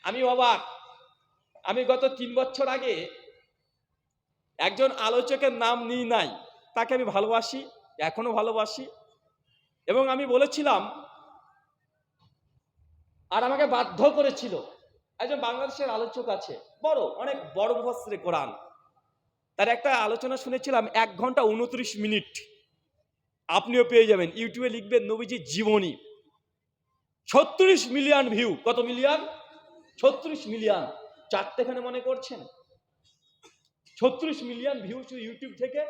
আমি অবাক। আমি গত 3 বছর আগে একজন আলোচকের নাম নিই নাই, তাকে আমি ভালোবাসি, এখনো ভালোবাসি, এবং আমি বলেছিলাম, আর আমাকে বাধ্য করেছিল একজন বাংলাদেশের আলোচক আছে, অনেক বড় মুফাসসিরে কোরআন, তার একটা আলোচনা শুনেছিলাম 1 ঘন্টা 29 মিনিট। আপনিও পেয়ে যাবেন, ইউটিউবে লিখবেন নবীজির জীবনী। 36 মিলিয়ন ভিউ। কত মিলিয়ন? 36 মিলিয়ন। চারটেখানে মনে করছেন? 36 মিলিয়ন ভিউ শুধু ইউটিউব থেকে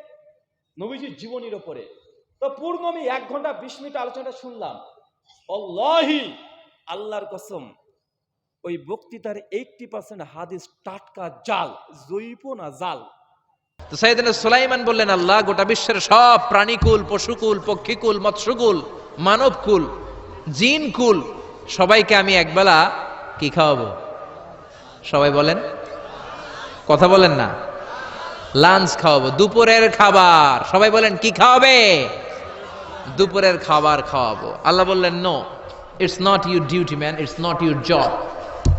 নবীজির জীবনীর ওপরে। তো পূর্ণ আমি 1 ঘন্টা 20 মিনিট আলোচনাটা শুনলাম। আল্লাহি, আল্লাহর কসম, ওই বক্তৃতার 80% হাদিস টাটকা, জাল, জয়ীফ না জাল। তো সাইয়েদনা সুলাইমান বললেন, আল্লাহ গোটা বিশ্বের সব প্রাণীকুল, পশুকুল, পক্ষীকুল, মৎস্যকুল, মানবকুল, জিনকুল সবাইকে আমি একবেলা কি খাওয়াবো? সবাই বলেন, কথা বলেন না। লাঞ্চ খাওয়াবো, দুপুরের খাবার। সবাই বলেন কি খাওয়াবে? দুপুরের খাবার খাওয়াবো। আল্লাহ বললেন, no, it's not your duty man, it's not your job.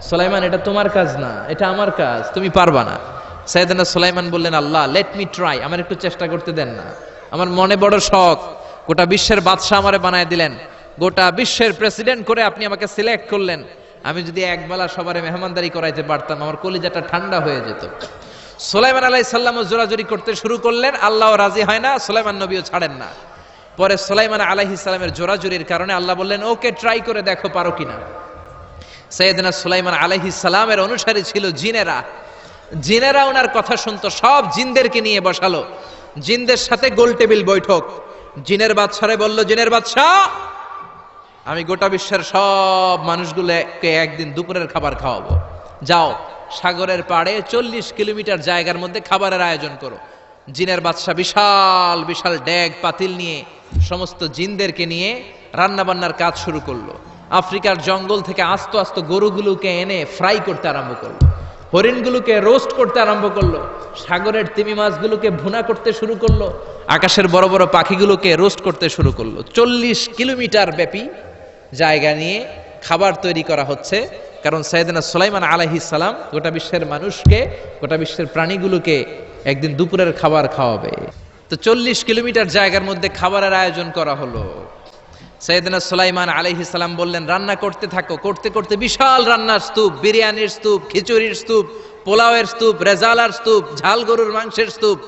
Sulaiman, এটা তোমার কাজ না, এটা আমার কাজ, তুমি পারবা না। সাইয়েদনা সুলাইমান বললেন, আল্লাহ লেট মি ট্রাই, আমার একটু চেষ্টা করতে দেন না, আমার মনে বড় শখ। গোটা বিশ্বের বাদশাহ আমারে বানায় দিলেন, গোটা বিশ্বের প্রেসিডেন্ট করে আপনি আমাকে সিলেক্ট করলেন। আমি যদি একবেলা সবারে মেহমানদারি করাইতে পারতাম, আমার কলিজাটা ঠান্ডা হয়ে যেত। সুলাইমান আলাইহিস সালামও জোরাজুরি করতে শুরু করলেন, আল্লাহও রাজি হয় না, সুলাইমান নবীও ছাড়েন না। পরে সুলাইমান আলাইহিস সালামের জোরাজুরির কারণে আল্লাহ বললেন, ওকে ট্রাই করে দেখো পারো কিনা। সাইয়েদনা সুলাইমান আলাইহিস সালামের অনুসারী ছিল জিনেরা। জিনেরা ওনার কথা শুনতো, সব জিনদেরকে নিয়ে বসালো, জিনদের সাথে গোল টেবিল বৈঠক। জিনের বাদশারে বলল, জিনের বাদশাহ, আমি গোটা বিশ্বের সব মানুষগুলোকে একদিন দুপুরের খাবার খাওয়াবো। যাও সাগরের পাড়ে 40 কিলোমিটার জায়গার মধ্যে খাবারের আয়োজন করো। জিনের বাদশা বিশাল বিশাল ড্যাগ পাতিল নিয়ে সমস্ত জিনদেরকে নিয়ে রান্না বান্নার কাজ শুরু করলো। আফ্রিকার জঙ্গল থেকে আস্ত আস্ত গরুগুলোকে এনে ফ্রাই করতে আরম্ভ করলো, হরিণগুলোকে রোস্ট করতে আরম্ভ করলো, সাগরের তিমি মাছগুলোকে ভুনা করতে শুরু করলো, আকাশের বড় বড় পাখিগুলোকে রোস্ট করতে শুরু করলো। 40 কিলোমিটার ব্যাপী জায়গা নিয়ে খাবার তৈরি করা হচ্ছে, কারণ সাইয়েদনা সুলাইমান আলাইহিস সালাম গোটা বিশ্বের মানুষকে, গোটা বিশ্বের প্রাণীগুলোকে একদিন দুপুরের খাবার খাওয়াবে। তো 40 কিলোমিটার জায়গার মধ্যে খাবারের আয়োজন করা হলো। সাইয়েদনা সুলাইমান আলাইহিস সালাম বললেন, রান্না করতে থাকো। করতে করতে বিশাল রান্নার স্তূপ, বিরিয়ানির স্তূপ, খিচুড়ির স্তূপ, পোলাওয়ের স্তূপ, রেজালার স্তূপ, ঝাল গরুর মাংসের স্তূপ,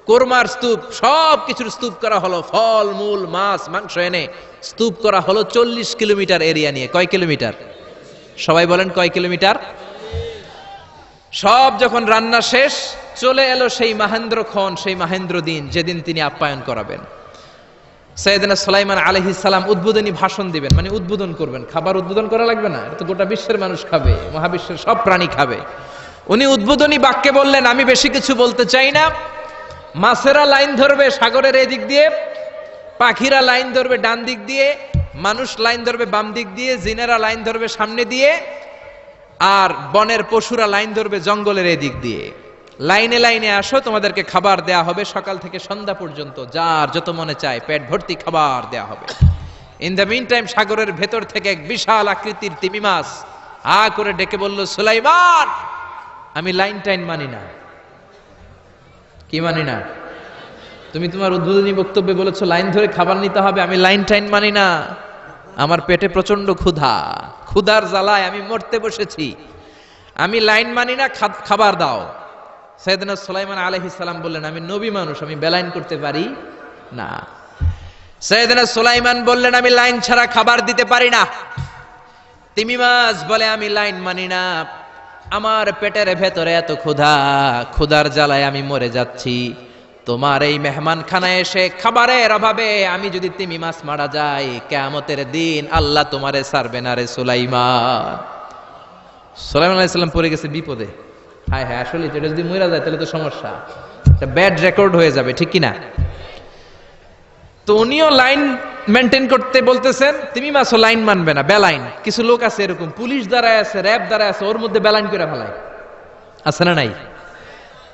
কোরমার স্তূপ, সব কিছুর স্তূপ করা হলো। ফল মূল মাছ মাংস এনে স্তূপ করা হলো 40 কিলোমিটার এরিয়া নিয়ে। কয় কিলোমিটার? সবাই বলেন কয় কিলোমিটার? সব যখন রান্না শেষ, চলে এলো সেই মাহেন্দ্রক্ষণ, সেই মাহেন্দ্র দিন, যেদিন তিনি আপ্যায়ন করাবেন। সাইয়েদনা সুলাইমান আলাইহিস সালাম উদ্বোধনী ভাষণ দিবেন, মানে উদ্বোধন করবেন। খাবার উদ্বোধন করা লাগবে না, এটা তো গোটা বিশ্বের মানুষ খাবে, মহাবিশ্বের সব প্রাণী খাবে। উনি উদ্বোধনী বাক্যে বললেন, আমি বেশি কিছু বলতে চাই না। মাছেরা লাইন ধরবে সাগরের এদিক দিয়ে, পাখিরা লাইন ধরবে ডান দিক দিয়ে, মানুষ লাইন ধরবে বাম দিক দিয়ে, জিনেরা লাইন ধরবে সামনে দিয়ে, আর বনের পশুরা লাইন ধরবে জঙ্গলের এদিক দিয়ে। লাইনে লাইনে আসো, তোমাদেরকে খাবার দেয়া হবে সকাল থেকে সন্ধ্যা পর্যন্ত, যার যত মনে চায় পেট ভর্তি খাবার দেয়া হবে। ইন দ্য মিন টাইম সাগরের ভেতর থেকে এক বিশাল আকৃতির তিমি মাছ করে ডেকে বলল, সুলাইমান, আমি লাইন টাইন মানি না। কি মানি না? তুমি তোমার উদ্বোধনী বক্তব্যে বলেছো লাইন ধরে খাবার নিতে হবে, আমি লাইন টাইন মানি না। আমার পেটে প্রচন্ড ক্ষুধা, ক্ষুধার জ্বালায় আমি মরতে বসেছি, আমি লাইন মানি না, খাবার দাও। সাইয়েদনা সুলাইমান আলাইহিস সালাম বললেন, আমি নবী মানুষ, আমি বেলাইন করতে পারি না। সাইয়েদনা সুলাইমান বললেন, আমি লাইন ছাড়া খাবার দিতে পারি না। তিমি মাছ বলে, আমি লাইন মানি না, আমার পেটের ভেতরে এত ক্ষুধা, ক্ষুধার জ্বালায় আমি মরে যাচ্ছি। তোমার এই মেহমানখানায় এসে খাবারের অভাবে আমি যদি তিমি মাছ মারা যাই, কিয়ামতের দিন আল্লাহ তোমারে ছাড়বে না রে সুলাইমান। সুলাইমান আলাইহিস সালাম পড়ে গেছে বিপদে। হায় হায়, আসলে এটা যদি মরে যায় তাহলে তো সমস্যা, একটা ব্যাড রেকর্ড হয়ে যাবে, ঠিক কিনা? তো উনিও লাইন মেনটেন করতে বলতেছেন, তিমি মাছও লাইন মানবে না, বেলাইন। কিছু লোক আছে এরকম, পুলিশ দাঁড়ায় আছে, র্যাব দাঁড়ায় আছে, ওর মধ্যে বেলাইন করে ফেলায়, আছে না নাই?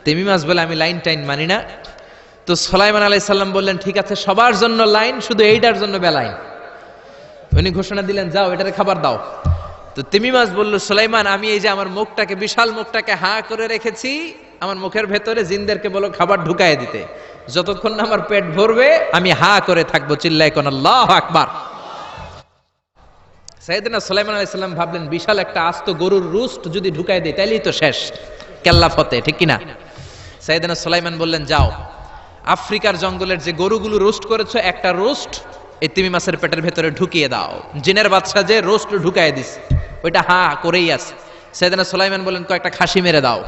তিমি মাছ বলে, আমি লাইন টাইন মানি না। তো সুলাইমান আলাইহিস সালাম বললেন, ঠিক আছে, সবার জন্য লাইন, শুধু এইটার জন্য বেলাইন। উনি ঘোষণা দিলেন, যাও এটারে খাবার দাও। তো তো তিমি মাছ বলল, সুলাইমান আমি এই যে আমার মুখটাকে, বিশাল মুখটাকে হা করে রেখেছি, আমার মুখের ভেতরে জিনদেরকে বলো খাবার ঢুকায় দিতে, যতক্ষণ না আমার পেট ভরবে আমি হা করে থাকবো, চিল্লায় কোন আল্লাহু আকবার। সাইয়েদনা সুলাইমান আলাইহিস সালাম ভাবলেন, বিশাল একটা আস্ত গরুর রোস্ট যদি ঢুকায় দেয় তাইলেই তো শেষ, কেল্লা ফতে, ঠিক কিনা? সাইয়েদনা সুলাইমান বললেন, যাও আফ্রিকার জঙ্গলের যে গরুগুলো রোস্ট করেছো, একটা রোস্ট এই তিমি মাছের পেটের ভেতরে ঢুকিয়ে দাও। জিনের বাদশা যে রোস্ট ঢুকায় দিস, ওইটা হা করেই আছে। সাইয়েদনা সুলাইমান বললেন, কয়েকটা খাসি মেরে দাও।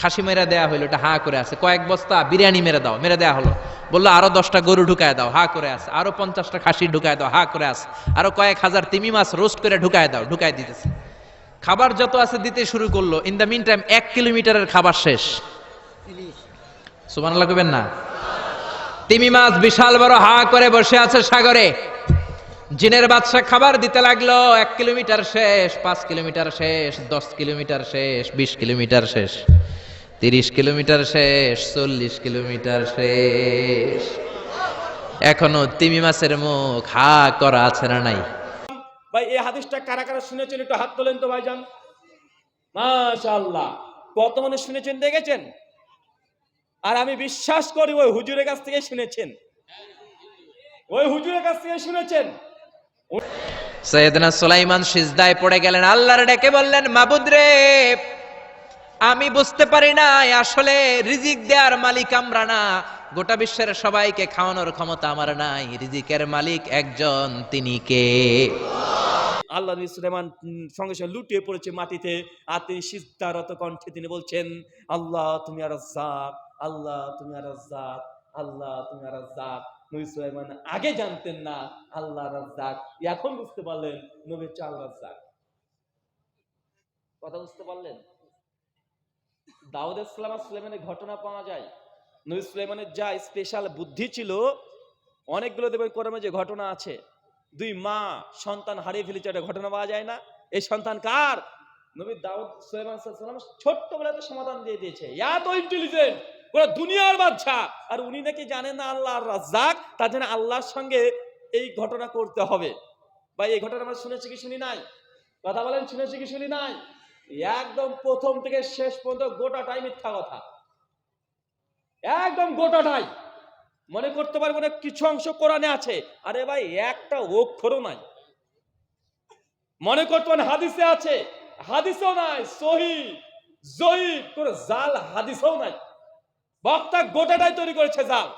খাসি মেরে দেয়া হলো, এটা হা করে আছে। কয়েক বস্তা বিরিয়ানি মেরে দাও, মেরে দেয়া হলো। বললো আরো 10টা গরু ঢুকায় দাও, হা করে আছে। আরো 50টা খাসি ঢুকায় দাও, হা করে আছে। আরো কয়েক হাজার তিমি মাছ রোস্ট করে ঢুকায় দাও, ঢুকায় দিতেছে। খাবার যত আছে দিতে শুরু করলো। ইন দ্য মিন টাইম 1 কিলোমিটারের খাবার শেষ। সুবহানাল্লাহ কইবেন না? তিমি মাছ বিশাল বড় হা করে বসে আছে সাগরে। জিনের বাদশা খাবার দিতে লাগলো। 1 কিলোমিটার শেষ, 5 কিলোমিটার শেষ, 10 কিলোমিটার শেষ, 20 কিলোমিটার শেষ, 30 কিলোমিটার শেষ, 40 কিলোমিটার শেষ। এখনো তিমি মাছের মুখ হা করা আছে না নাই? ভাই এই হাদিসটা কারা কারা শুনেছেন একটু হাত তোলেন তো ভাইজান। মাশাআল্লাহ, কত মানুষ শুনেছেন দেখেছেন? আর আমি বিশ্বাস করি ওই হুজুরের কাছ থেকে শুনেছেন, ওই হুজুরের কাছ থেকে শুনেছেন। সাইয়েদনা সুলাইমান সিজদায় পড়ে গেলেন, আল্লাহর ডেকে বললেন, মাবুদ রে, আমি বুঝতে পারি না আসলে রিজিক দেওয়ার মালিক আমরা না, গোটা বিশ্বের সবাইকে খাওয়ানোর ক্ষমতা আমার নাই, রিজিকের মালিক একজন, তিনি কে? আল্লাহ নবী সুলাইমান সঙ্গে সঙ্গে লুটিয়ে পড়েছে মাটিতে, আর তিনি সিজদারত কণ্ঠে তিনি বলছেন, আল্লাহ তুমি আর রাজ্জাক, আল্লাহ তুমি আর রাজ্জাক, আল্লাহ তুমি আর রাজ্জাক। নবী সুলাইমান আগে জানতেন না আল্লাহ রাজ্জাক, এখন বুঝতে পারলেন নবী চাল রাজ্জাক। কথা বুঝতে পারলেন? দাউদ আলাইহিস সালাম আর সুলাইমানের ঘটনা পাওয়া যায়। নবী সুলাইমানের যা স্পেশাল বুদ্ধি ছিল, অনেকগুলো দেখবেন কোরআনে যে ঘটনা আছে, 2 মা সন্তান হারিয়ে ফেলেছে, একটা ঘটনা পাওয়া যায় না? এই সন্তান কার? নবী দাউদ সুলাইমান সাল্লাল্লাহু আলাইহি ওয়াসাল্লাম ছোট্টবেলাতে সমাধান দিয়ে দিয়েছে। এত ইন্টেলিজেন্ট, পুরো দুনিয়ার বাদশা, আর উনি নাকি জানেন না আল্লাহর রাজ্জাক, তার জন্য আল্লাহর সঙ্গে এই ঘটনা করতে হবে। ভাই এই ঘটনা আমরা শুনেছি কি শুনি নাই? কথা বলেন, শুনেছি কি শুনি নাই? একদম প্রথম থেকে শেষ পর্যন্ত গোটাটাই মিথ্যা কথা, একদম গোটাটাই। মনে করতে পারবো না কিছু অংশ কোরআনে আছে, আরে ভাই একটা অক্ষরও নাই। মনে করতে পারেন হাদিসে আছে, হাদিসও নাই, সহিহ জয়ীফ করে জাল হাদিসও নাই। বক্তা গোটাটাই তৈরি করেছে জাল,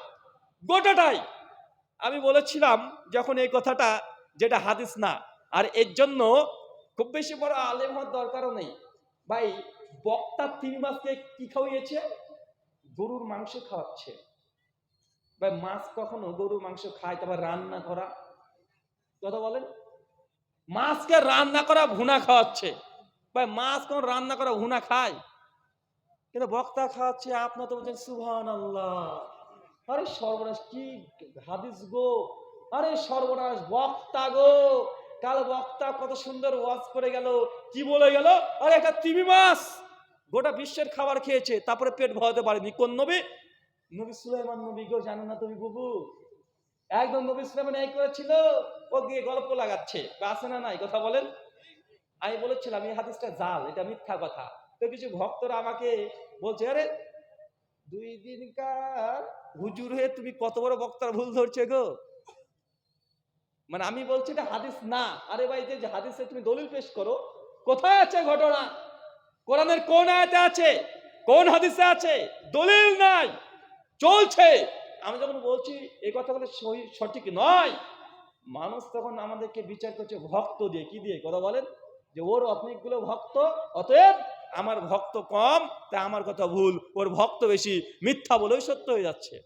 গোটাটাই। আমি বলেছিলাম যখন এই কথাটা, যেটা হাদিস না, আর এর জন্য খুব বেশি বড় আলেম হওয়ার দরকারও নেই। ভাই বক্তা 3 মাসকে কি খাওয়িয়েছে? গরুর মাংস খাওয়াচ্ছে। ভাই মাছ কখনো গরুর মাংস খায়? তারপর রান্না করা, কথা বলেন, মাছকে রান্না করা ভুনা খাওয়াচ্ছে। ভাই মাছ কোন রান্না করা ভুনা খায়? কিন্তু বক্তা খাওয়াচ্ছে। আপনার তো বলছেন সুবহানাল্লাহ। আরে সর্বনাশ, কি হাদিস গো! আরে সর্বনাশ, বক্তা গো! কাল বক্তা কত সুন্দর ওয়াজ করে গেল, কি বলে গেল? আরে একটা তিমি মাছ গোটা বিশ্বের খাবার খেয়েছে, তারপরে পেট ভরাতে পারেনি। কোন নবী? নবী সুলাইমান নবী গো, জানো না তুমি বুবু? একদম নবী সুলাইমান এই করেছিল, ও গিয়ে গল্প লাগাচ্ছে, আছে না নাই? কথা বলেন। আমি বলেছিলাম এই হাদিসটা জাল, এটা মিথ্যা কথা। তো কিছু ভক্তরা আমাকে বলছে, আরে 2 দিনকার হুজুর হয়ে তুমি কত বড় বক্তার ভুল ধরছে গো। মানে আমি বলছি এটা হাদিস না। আরে ভাই যে হাদিসে তুমি দলিল পেশ করো, কোথায় আছে ঘটনা? কোরআনের কোন আয়াতে আছে? কোন হাদিসে আছে? দলিল নাই, চলছে। আমি যখন বলছি এই কথাগুলো সঠিক নয়, মানুষ তখন আমাদেরকে বিচার করছে ভক্ত দিয়ে। কি দিয়ে? কথা বলেন, যে ওর অনেকগুলো ভক্ত, অতএব আমার ভক্ত কম, তাই আমার কথা ভুল, ওর ভক্ত বেশি, মিথ্যা বলেই সত্য হয়ে যাচ্ছে।